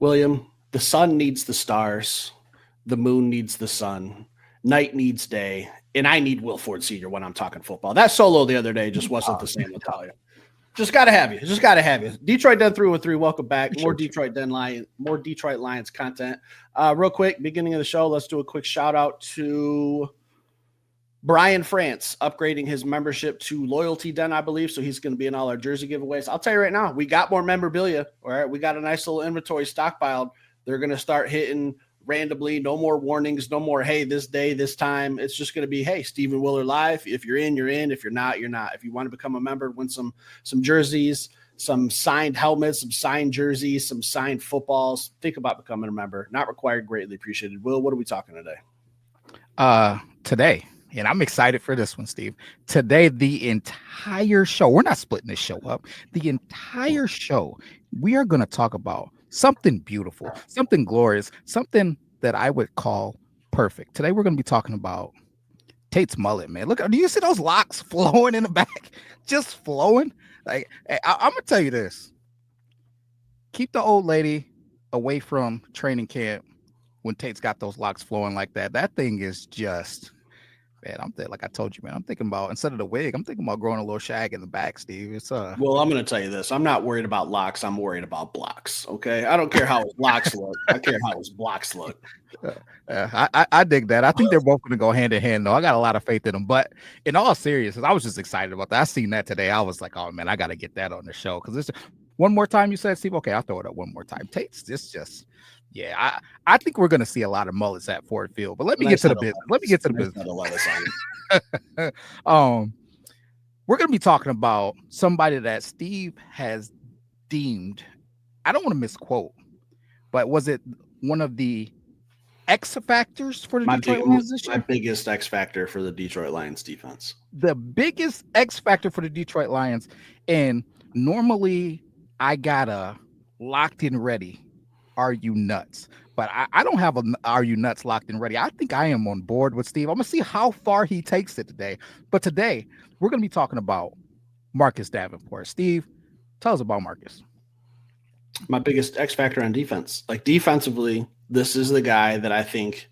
William, the sun needs the stars, the moon needs the sun, night needs day, and I need Will Ford Sr. when I'm talking football. That solo the other day just wasn't the same, I'll tell you. Just gotta have you. Just gotta have you. Detroit Den 313. Welcome back. More Detroit Lions content. Real quick, beginning of the show, let's do a quick shout out to Brian France upgrading his membership to Loyalty Den, I believe. So he's going to be in all our jersey giveaways. I'll tell you right now, we got more memorabilia. All right. We got a nice little inventory stockpiled. They're going to start hitting randomly. No more warnings. No more, hey, this day, this time. It's just going to be, hey, Stephen Willer live. If you're in, you're in. If you're not, you're not. If you want to become a member, win some jerseys, some signed helmets, some signed jerseys, some signed footballs. Think about becoming a member. Not required, greatly appreciated. Will, what are we talking today? Today. And I'm excited for this one, Steve. Today, the entire show, we're not splitting this show up. The entire show, we are going to talk about something beautiful, something glorious, something that I would call perfect. Today, we're going to be talking about Tate's mullet, man. Look, do you see those locks flowing in the back? Just flowing? Like, I'm going to tell you this. Keep the old lady away from training camp when Tate's got those locks flowing like that. That thing is just... Man, like I told you, man, I'm thinking about, instead of the wig, I'm thinking about growing a little shag in the back, Steve. Well, I'm going to tell you this. I'm not worried about locks. I'm worried about blocks. Okay. I don't care how his locks look. I care how his blocks look. I dig that. I think they're both going to go hand in hand, though. I got a lot of faith in them. But in all seriousness, I was just excited about that. I seen that today. I was like, oh, man, I got to get that on the show. Because one more time, you said, Steve, okay, I'll throw it up one more time. Tate's just. Yeah, I think we're going to see a lot of mullets at Ford Field, but let me get to the business. We're going to be talking about somebody that Steve has deemed, I don't want to misquote, but was it one of the X factors for the Detroit Lions this year? My biggest X factor for the Detroit Lions defense. The biggest X factor for the Detroit Lions, and normally I got a locked in ready. Are you nuts? But I don't have are you nuts locked and ready. I think I am on board with Steve. I'm going to see how far he takes it today. But today, we're going to be talking about Marcus Davenport. Steve, tell us about Marcus. My biggest X factor on defense. Like defensively, this is the guy that I think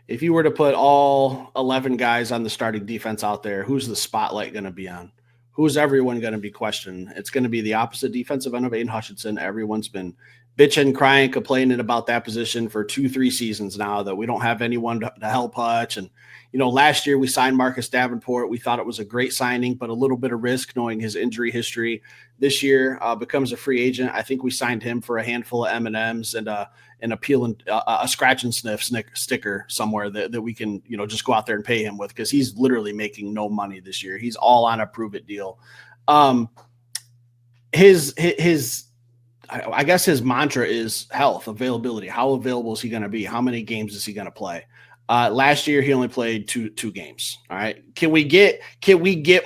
if you were to put all 11 guys on the starting defense out there, who's the spotlight going to be on? Who's everyone going to be questioning? It's going to be the opposite defensive end of Aiden Hutchinson. Everyone's been bitching, crying, complaining about that position for 2-3 seasons now that we don't have anyone to help Hutch. And, last year we signed Marcus Davenport. We thought it was a great signing, but a little bit of risk knowing his injury history. This year becomes a free agent. I think we signed him for a handful of M&Ms and an peel and a scratch and sniff sticker somewhere that we can, just go out there and pay him with because he's literally making no money this year. He's all on a prove it deal. I guess his mantra is health, availability. How available is he going to be? How many games is he going to play? Last year, he only played two games. All right. Can we get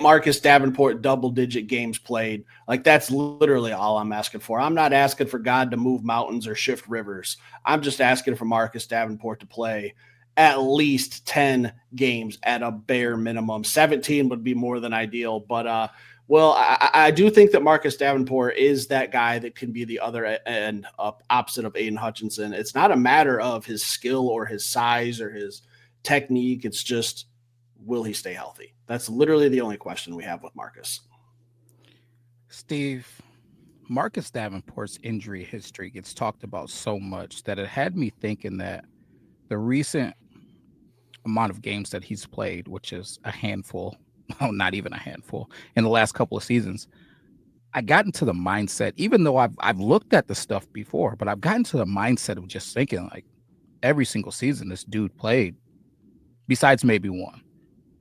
Marcus Davenport double-digit games played? Like, that's literally all I'm asking for. I'm not asking for God to move mountains or shift rivers. I'm just asking for Marcus Davenport to play at least 10 games at a bare minimum. 17 would be more than ideal, but well, I do think that Marcus Davenport is that guy that can be the other end opposite of Aiden Hutchinson. It's not a matter of his skill or his size or his technique. It's just, will he stay healthy? That's literally the only question we have with Marcus. Steve, Marcus Davenport's injury history gets talked about so much that it had me thinking that the recent amount of games that he's played, which is a handful, not even a handful, in the last couple of seasons, I got into the mindset, even though I've looked at the stuff before, but I've gotten to the mindset of just thinking like every single season this dude played, besides maybe one,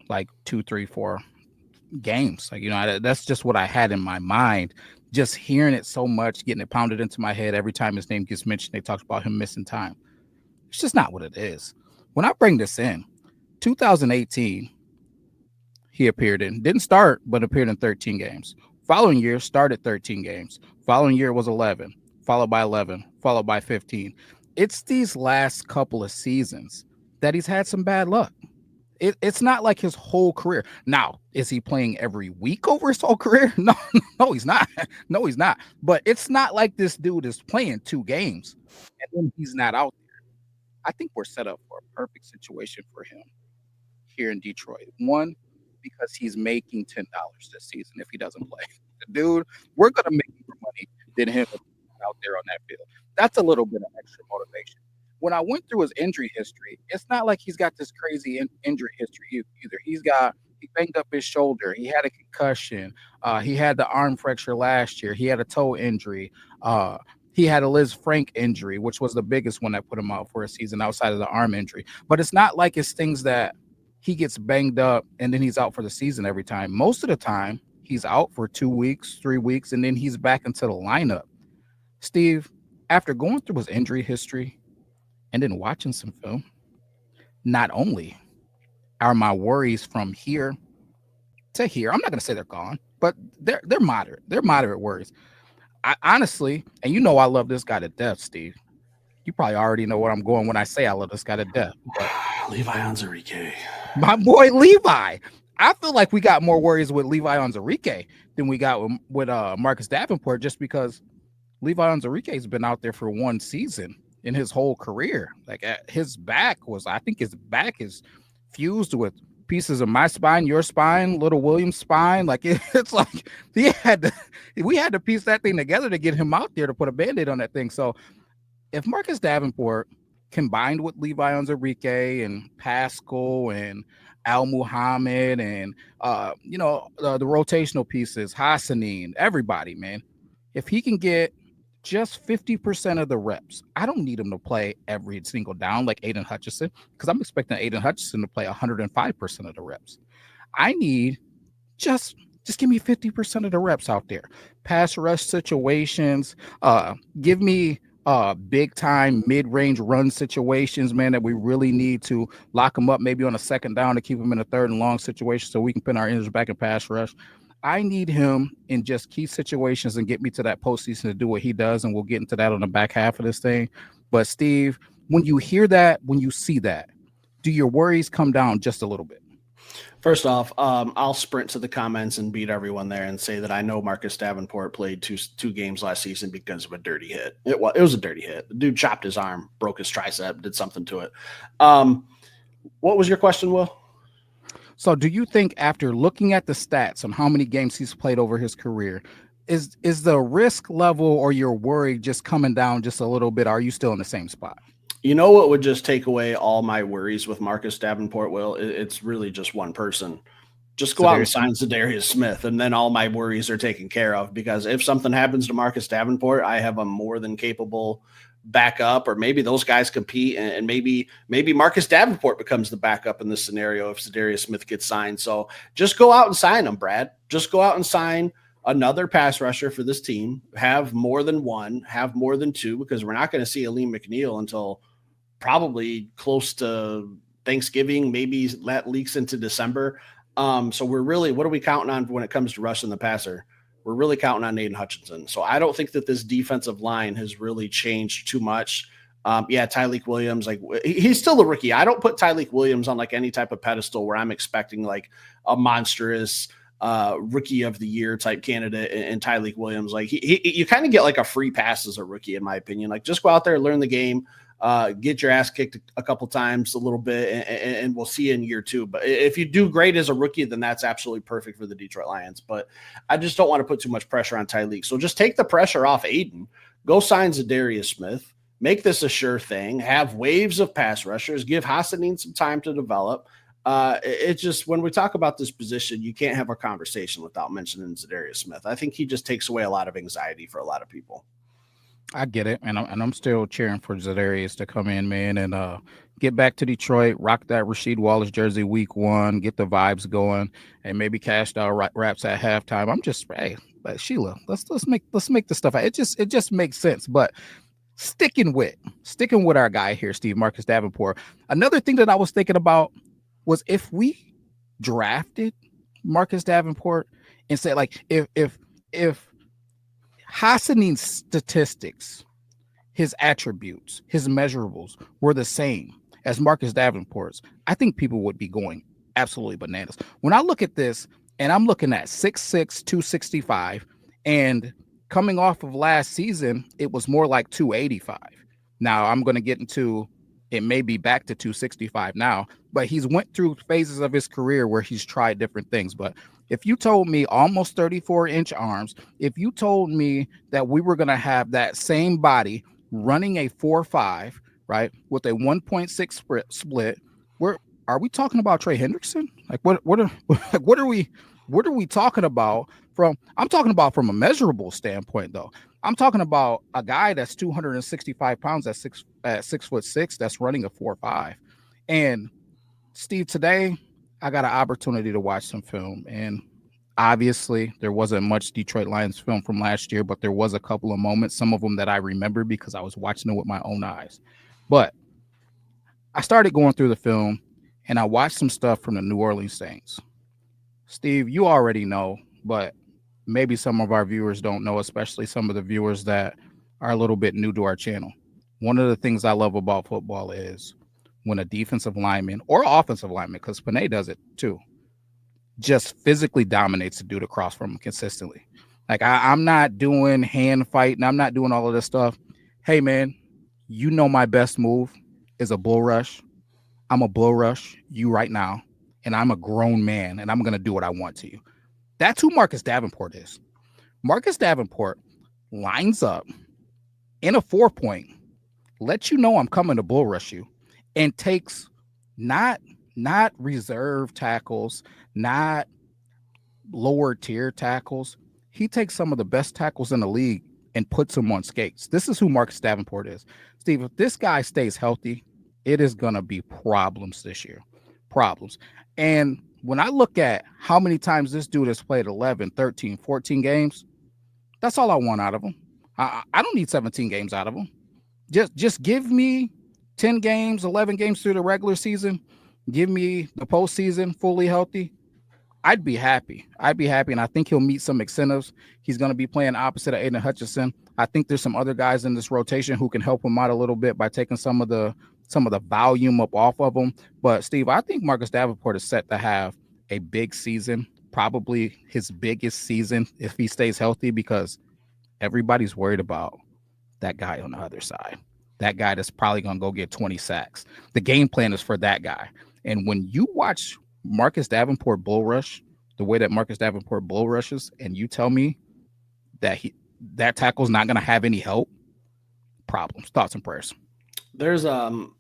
like 2, 3, 4 games. Like, that's just what I had in my mind. Just hearing it so much, getting it pounded into my head every time his name gets mentioned, they talk about him missing time. It's just not what it is. When I bring this in, 2018, he didn't start, but appeared in 13 games. Following year, started 13 games. Following year was 11, followed by 11, followed by 15. It's these last couple of seasons that he's had some bad luck. It's not like his whole career. Now, is he playing every week over his whole career? No, no, he's not. No, he's not. But it's not like this dude is playing 2 games and then he's not out there. I think we're set up for a perfect situation for him here in Detroit. One, because he's making $10 this season if he doesn't play. Dude, we're gonna make more money than him out there on that field. That's a little bit of extra motivation. When I went through his injury history, it's not like he's got this crazy injury history either. He banged up his shoulder. He had a concussion. He had the arm fracture last year. He had a toe injury. He had a Liz Frank injury, which was the biggest one that put him out for a season outside of the arm injury. But it's not like it's things that he gets banged up and then he's out for the season every time. Most of the time, he's out for 2 weeks, 3 weeks, and then he's back into the lineup. Steve, after going through his injury history and then watching some film, not only are my worries from here to here, I'm not going to say they're gone, but they're moderate. They're moderate worries. I honestly, and you know I love this guy to death, Steve. You probably already know what I'm going when I say I love this guy to death. But Levi Onwuzurike. My boy Levi. I feel like we got more worries with Levi Onwuzurike than we got with Marcus Davenport, just because Levi Onwuzurike has been out there for 1 season in his whole career. Like his back is fused with pieces of my spine, your spine, Little William's spine. Like it's like we had to piece that thing together to get him out there to put a Band-Aid on that thing. So if Marcus Davenport combined with Levi Onwuzurike and Pascal and Al Muhammad and the rotational pieces, Hassanin, everybody, man. If he can get just 50% of the reps, I don't need him to play every single down like Aiden Hutchinson, because I'm expecting Aiden Hutchinson to play 105% of the reps. I need just give me 50% of the reps out there. Pass rush situations, give me big time mid-range run situations, man, that we really need to lock them up maybe on a second down to keep them in a 3rd and long situation so we can pin our energy back in pass rush. I need him in just key situations and get me to that postseason to do what he does, and we'll get into that on the back half of this thing. But Steve, when you hear that, when you see that, do your worries come down just a little bit? First off, I'll sprint to the comments and beat everyone there and say that I know Marcus Davenport played two games last season because of a dirty hit. It was a dirty hit. The dude chopped his arm, broke his tricep, did something to it. What was your question, Will? So do you think, after looking at the stats on how many games he's played over his career, is the risk level or your worry just coming down just a little bit? Are you still in the same spot? You know what would just take away all my worries with Marcus Davenport, Will? It's really just one person. Just go out and sign Zadarius Smith, and then all my worries are taken care of. Because if something happens to Marcus Davenport, I have a more than capable backup, or maybe those guys compete, and maybe Marcus Davenport becomes the backup in this scenario if Zadarius Smith gets signed. So just go out and sign him, Brad. Just go out and sign another pass rusher for this team. Have more than one, have more than two, because we're not going to see Aleem McNeil until probably close to Thanksgiving. Maybe that leaks into December. So we're really, what are we counting on when it comes to rushing the passer? We're really counting on Aiden Hutchinson. So I don't think that this defensive line has really changed too much. Tyleik Williams, like, he's still a rookie. I don't put Tyleik Williams on like any type of pedestal where I'm expecting like a monstrous rookie of the year type candidate in Tyleik Williams. Like you kind of get like a free pass as a rookie, in my opinion. Like, just go out there, learn the game, get your ass kicked a couple times, a little bit, and we'll see you in year 2. But if you do great as a rookie, then that's absolutely perfect for the Detroit Lions. But I just don't want to put too much pressure on Tyleik. So just take the pressure off Aiden. Go sign Zadarius Smith. Make this a sure thing. Have waves of pass rushers. Give Hassanin some time to develop. It's just, when we talk about this position, you can't have a conversation without mentioning Zadarius Smith. I think he just takes away a lot of anxiety for a lot of people. I get it, and I'm still cheering for Zadarius to come in, man, and get back to Detroit, rock that Rasheed Wallace jersey week 1, get the vibes going, and maybe cash out raps at halftime. I'm just, hey, Sheila, let's make this stuff. It just makes sense. But sticking with our guy here, Steve, Marcus Davenport. Another thing that I was thinking about was, if we drafted Marcus Davenport and said, like, if Hassanin's statistics, his attributes, his measurables were the same as Marcus Davenport's, I think people would be going absolutely bananas. When I look at this, and I'm looking at 6'6", 265, and coming off of last season, it was more like 285. Now I'm going to get into it may be back to 265 now, but he's went through phases of his career where he's tried different things. But if you told me almost 34-inch arms, if you told me that we were going to have that same body running a 4.5, right, with a 1.6 split, are we talking about Trey Hendrickson? Like what are we talking about I'm talking about from a measurable standpoint though. I'm talking about a guy that's 265 pounds at 6'6", that's running a 4.5. And Steve, today I got an opportunity to watch some film, and obviously there wasn't much Detroit Lions film from last year, but there was a couple of moments, some of them that I remember because I was watching it with my own eyes. But I started going through the film and I watched some stuff from the New Orleans Saints. Steve, you already know, but maybe some of our viewers don't know, especially some of the viewers that are a little bit new to our channel. One of the things I love about football is when a defensive lineman or offensive lineman, because Panay does it too, just physically dominates the dude across from him consistently. Like I'm not doing hand fighting. I'm not doing all of this stuff. Hey, man, you know my best move is a bull rush. I'm a bull rush you right now, and I'm a grown man, and I'm going to do what I want to you. That's who Marcus Davenport is. Marcus Davenport lines up in a 4-point, lets you know I'm coming to bull rush you, and takes not reserve tackles, not lower tier tackles. He takes some of the best tackles in the league and puts them on skates. This is who Marcus Davenport is. Steve, if this guy stays healthy, it is going to be problems this year. Problems. And when I look at how many times this dude has played 11, 13, 14 games, that's all I want out of him. I don't need 17 games out of him. Just give me 10 games, 11 games through the regular season. Give me the postseason fully healthy. I'd be happy. And I think he'll meet some incentives. He's going to be playing opposite of Aiden Hutchinson. I think there's some other guys in this rotation who can help him out a little bit by taking some of the volume up off of him. But Steve, I think Marcus Davenport is set to have a big season, probably his biggest season if he stays healthy, because everybody's worried about that guy on the other side. That guy that's probably going to go get 20 sacks. The game plan is for that guy. And when you watch Marcus Davenport bull rush, the way that Marcus Davenport bull rushes, and you tell me that that tackle's not going to have any help, problems, thoughts and prayers. There's Aiden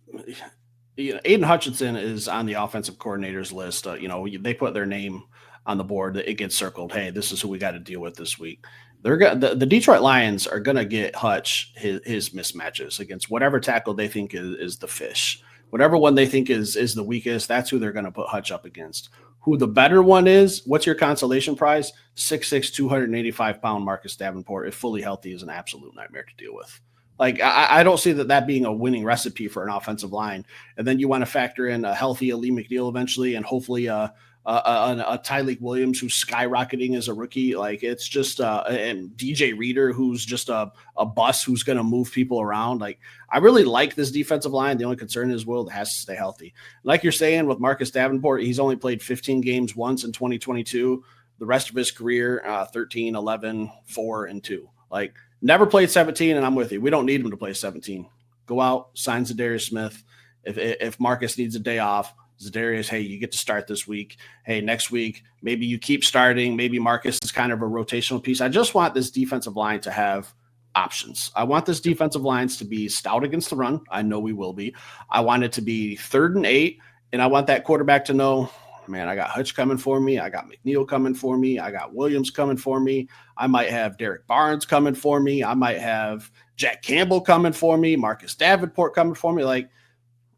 Hutchinson is on the offensive coordinator's list. They put their name on the board. It gets circled. Hey, this is who we got to deal with this week. The Detroit Lions are going to get Hutch his mismatches against whatever tackle they think is the fish. Whatever one they think is the weakest, that's who they're going to put Hutch up against. Who the better one is, what's your consolation prize? 6'6", 285-pound Marcus Davenport, if fully healthy, is an absolute nightmare to deal with. Like, I don't see that being a winning recipe for an offensive line. And then you want to factor in a healthy Ali McNeil eventually, and hopefully a Tyleik Williams who's skyrocketing as a rookie. Like, it's just and DJ Reader, who's just a bus who's going to move people around. Like, I really like this defensive line. The only concern is Will has to stay healthy. Like you're saying with Marcus Davenport, he's only played 15 games once in 2022. The rest of his career, 13, 11, 4, and 2. Like, never played 17, and I'm with you. We don't need him to play 17. Go out, sign Zadarius Smith. If Marcus needs a day off, Zadarius, hey, you get to start this week. Hey, next week, maybe you keep starting. Maybe Marcus is kind of a rotational piece. I just want this defensive line to have options. I want this defensive lines to be stout against the run. I know we will be. I want it to be 3rd and 8, and I want that quarterback to know, man, I got Hutch coming for me. I got McNeil coming for me. I got Williams coming for me. I might have Derek Barnes coming for me. I might have Jack Campbell coming for me. Marcus Davenport coming for me. Like,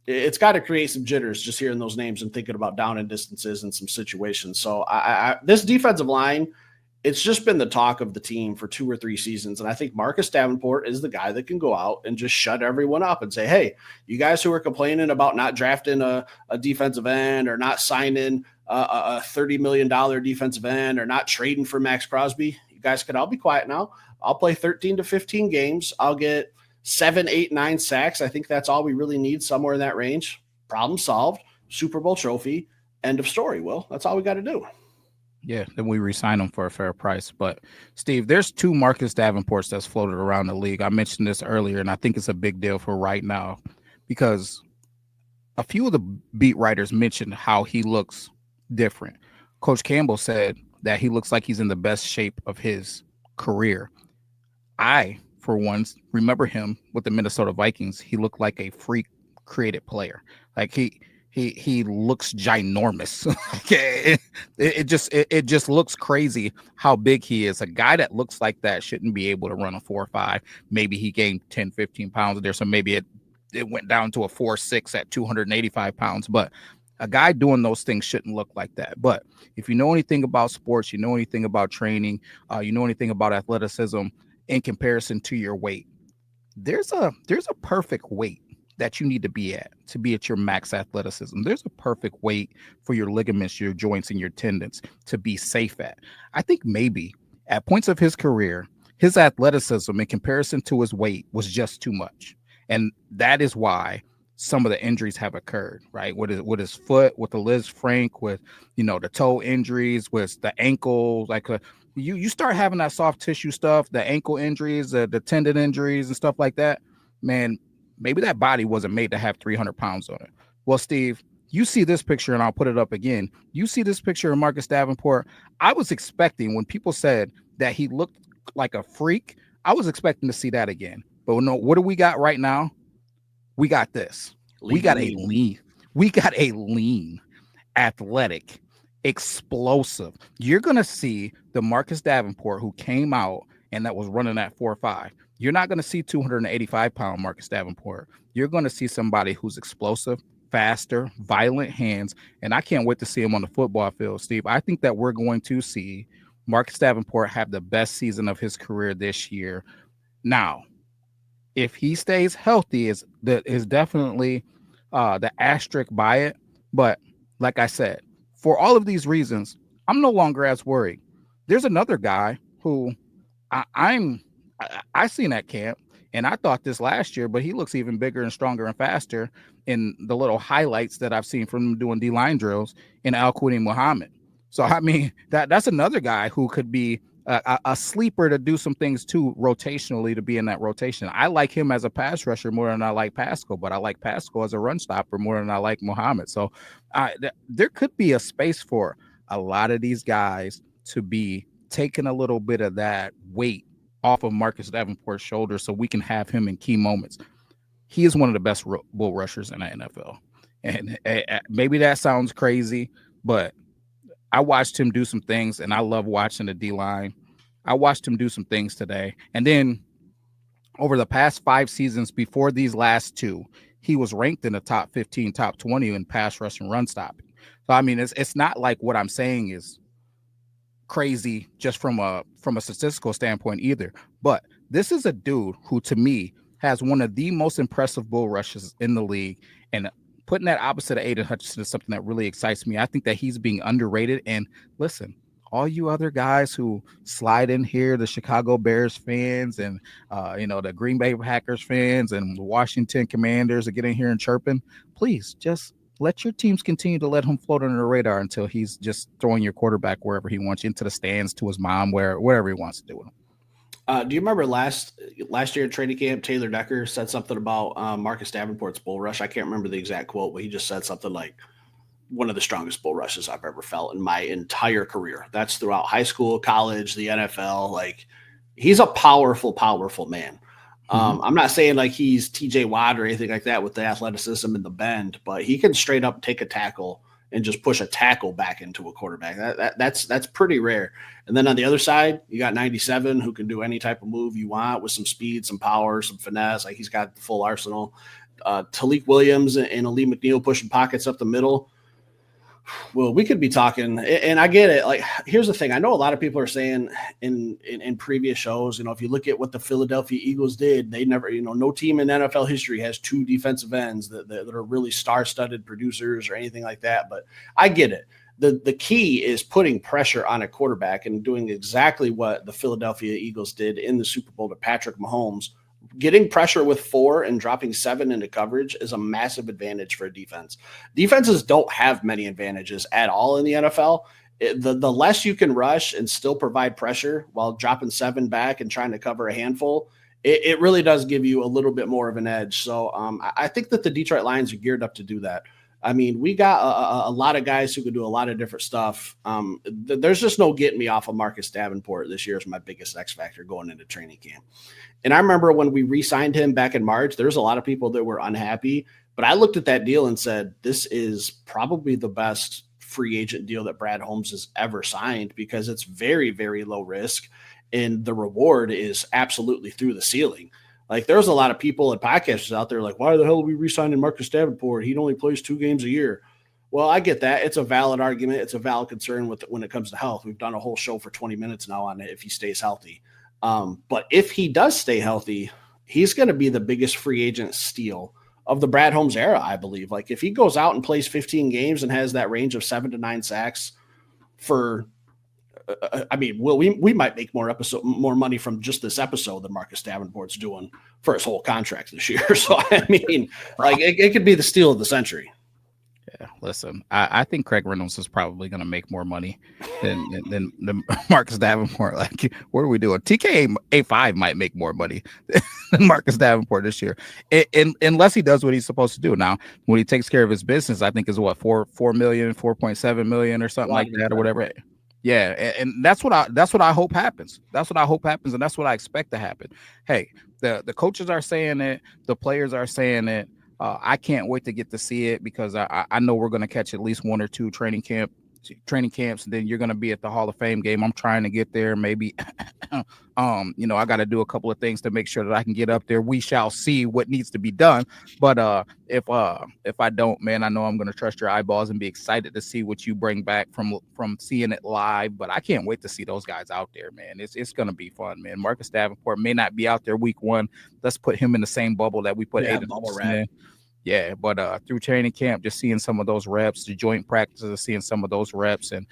it's got to create some jitters just hearing those names and thinking about down and distances and some situations. So this defensive line, it's just been the talk of the team for 2 or 3 seasons. And I think Marcus Davenport is the guy that can go out and just shut everyone up and say, hey, you guys who are complaining about not drafting a defensive end or not signing a $30 million defensive end or not trading for Max Crosby, you guys can all be quiet now. I'll play 13 to 15 games. I'll get 7, 8, 9 sacks. I think that's all we really need, somewhere in that range. Problem solved. Super Bowl trophy. End of story. Will, that's all we got to do. Yeah, then we re-sign him for a fair price. But Steve, there's two Marcus Davenports that's floated around the league. I mentioned this earlier, and I think it's a big deal for right now because a few of the beat writers mentioned how he looks different. Coach Campbell said that he looks like he's in the best shape of his career. I, for one, remember him with the Minnesota Vikings. He looked like a freak created player. Like he looks ginormous. It just looks crazy how big he is. A guy that looks like that shouldn't be able to run a 4.5. Maybe he gained 10, 15 pounds there. So maybe it went down to a 4.6 at 285 pounds. But a guy doing those things shouldn't look like that. But if you know anything about sports, you know anything about training, you know anything about athleticism in comparison to your weight, there's a perfect weight that you need to be at your max athleticism. There's a perfect weight for your ligaments, your joints, and your tendons to be safe at. I think maybe at points of his career, his athleticism in comparison to his weight was just too much. And that is why some of the injuries have occurred, right? With his foot, with the Liz Frank, with, the toe injuries, with the ankle, like you start having that soft tissue stuff, the ankle injuries, the tendon injuries and stuff like that, man, maybe that body wasn't made to have 300 pounds on it. Well, Steve, you see this picture, and I'll put it up again. You see this picture of Marcus Davenport. I was expecting, when people said that he looked like a freak, I was expecting to see that again. But no, what do we got right now? We got this. We got a lean, athletic, explosive. You're going to see the Marcus Davenport who came out and that was running at 4.5. You're not going to see 285-pound Marcus Davenport. You're going to see somebody who's explosive, faster, violent hands, and I can't wait to see him on the football field, Steve. I think that we're going to see Marcus Davenport have the best season of his career this year. Now, if he stays healthy, is definitely the asterisk by it. But like I said, for all of these reasons, I'm no longer as worried. There's another guy who I seen at camp, and I thought this last year, but he looks even bigger and stronger and faster in the little highlights that I've seen from him doing D-line drills in Al-Quini Muhammad. So, I mean, that's another guy who could be a sleeper to do some things too rotationally, to be in that rotation. I like him as a pass rusher more than I like Pascal, but I like Pascal as a run stopper more than I like Muhammad. So there could be a space for a lot of these guys to be taking a little bit of that weight off of Marcus Davenport's shoulders so we can have him in key moments. He is one of the best bull rushers in the NFL. And maybe that sounds crazy, but I watched him do some things, and I love watching the D-line. I watched him do some things today. And then over the past 5 seasons before these last 2, he was ranked in the top 15, top 20 in pass rush and run stopping. So, I mean, it's not like what I'm saying is crazy just from a statistical standpoint either. But this is a dude who, to me, has one of the most impressive bull rushes in the league. And putting that opposite of Aiden Hutchinson is something that really excites me. I think that he's being underrated. And listen, all you other guys who slide in here, the Chicago Bears fans and, the Green Bay Packers fans and the Washington Commanders are getting here and chirping, please just let your teams continue to let him float under the radar until he's just throwing your quarterback wherever he wants you, into the stands, to his mom, wherever he wants to do with him. Do you remember last year at training camp, Taylor Decker said something about Marcus Davenport's bull rush? I can't remember the exact quote, but he just said something like, one of the strongest bull rushes I've ever felt in my entire career. That's throughout high school, college, the NFL. Like, he's a powerful, powerful man. I'm not saying like he's TJ Watt or anything like that with the athleticism and the bend, but he can straight up take a tackle and just push a tackle back into a quarterback. That's pretty rare. And then on the other side, you got 97 who can do any type of move you want with some speed, some power, some finesse. Like, he's got the full arsenal. Talik Williams and Ali McNeil pushing pockets up the middle. Well, we could be talking, and I get it. Like, here's the thing. I know a lot of people are saying in previous shows, if you look at what the Philadelphia Eagles did, they never, no team in NFL history has 2 defensive ends that are really star-studded producers or anything like that. But I get it. The key is putting pressure on a quarterback and doing exactly what the Philadelphia Eagles did in the Super Bowl to Patrick Mahomes, getting pressure with 4 and dropping 7 into coverage is a massive advantage for a defense. Defenses don't have many advantages at all in the NFL. The less you can rush and still provide pressure while dropping 7 back and trying to cover a handful, it really does give you a little bit more of an edge. So I think that the Detroit Lions are geared up to do that. I mean, we got a lot of guys who can do a lot of different stuff. There's just no getting me off of Marcus Davenport this year is my biggest X factor going into training camp. And I remember when we re-signed him back in March, there was a lot of people that were unhappy. But I looked at that deal and said, this is probably the best free agent deal that Brad Holmes has ever signed because it's very, very low risk. And the reward is absolutely through the ceiling. Like there's a lot of people and podcasters out there like, why the hell are we re-signing Marcus Davenport? He only plays 2 games a year. Well, I get that. It's a valid argument. It's a valid concern when it comes to health. We've done a whole show for 20 minutes now on it if he stays healthy. But if he does stay healthy, he's going to be the biggest free agent steal of the Brad Holmes era, I believe. Like if he goes out and plays 15 games and has that range of 7 to 9 sacks for I mean, we might make more money from just this episode than Marcus Davenport's doing for his whole contract this year. So I mean, like it could be the steal of the century. Yeah, listen, I think Craig Reynolds is probably going to make more money than Marcus Davenport. Like, what are we doing? TK A5 might make more money than Marcus Davenport this year, unless he does what he's supposed to do. Now, when he takes care of his business, I think is what 4 million, 4.7 million, or something like that, or whatever. Yeah, and that's what I hope happens. That's what I hope happens, and that's what I expect to happen. Hey, the coaches are saying it, the players are saying it. I can't wait to get to see it because I know we're going to catch at least 1 or 2 training camps, and then you're going to be at the Hall of Fame game. I'm trying to get there. Maybe, I got to do a couple of things to make sure that I can get up there. We shall see what needs to be done. But if I don't, man, I know I'm going to trust your eyeballs and be excited to see what you bring back from seeing it live. But I can't wait to see those guys out there, man. It's going to be fun, man. Marcus Davenport may not be out there week 1. Let's put him in the same bubble that we put Aiden in. Yeah, but through training camp, just seeing some of those reps, the joint practices, seeing some of those reps, and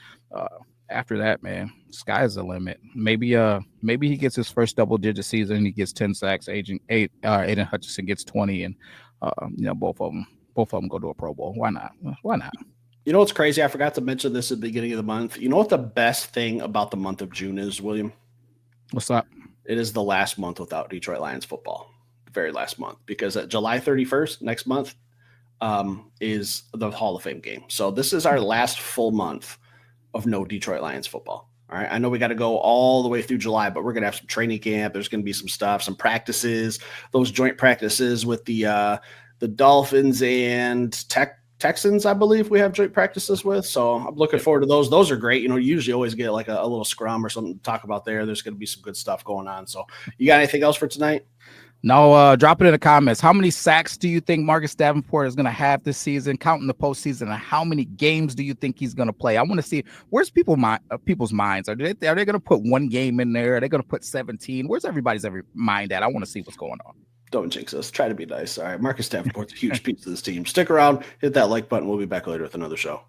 after that, man, sky's the limit. Maybe he gets his first double-digit season, he gets 10 sacks. Aiden Hutchinson gets 20, and both of them go to a Pro Bowl. Why not? You know what's crazy? I forgot to mention this at the beginning of the month. You know what the best thing about the month of June is, William? What's that? It is the last month without Detroit Lions football. Very last month, because at July 31st next month is the Hall of Fame game. So this is our last full month of no Detroit Lions football. All right. I know we got to go all the way through July, but we're going to have some training camp. There's going to be some stuff, some practices, those joint practices with the Dolphins and Texans, I believe we have joint practices with. So I'm looking forward to those. Those are great. You usually always get like a little scrum or something to talk about there. There's going to be some good stuff going on. So you got anything else for tonight? No, drop it in the comments. How many sacks do you think Marcus Davenport is going to have this season, counting the postseason, and how many games do you think he's going to play? I want to see where's people's minds. Are they going to put 1 game in there? Are they going to put 17? Where's everybody's mind at? I want to see what's going on. Don't jinx us. Try to be nice. All right, Marcus Davenport's a huge piece of this team. Stick around, hit that like button. We'll be back later with another show.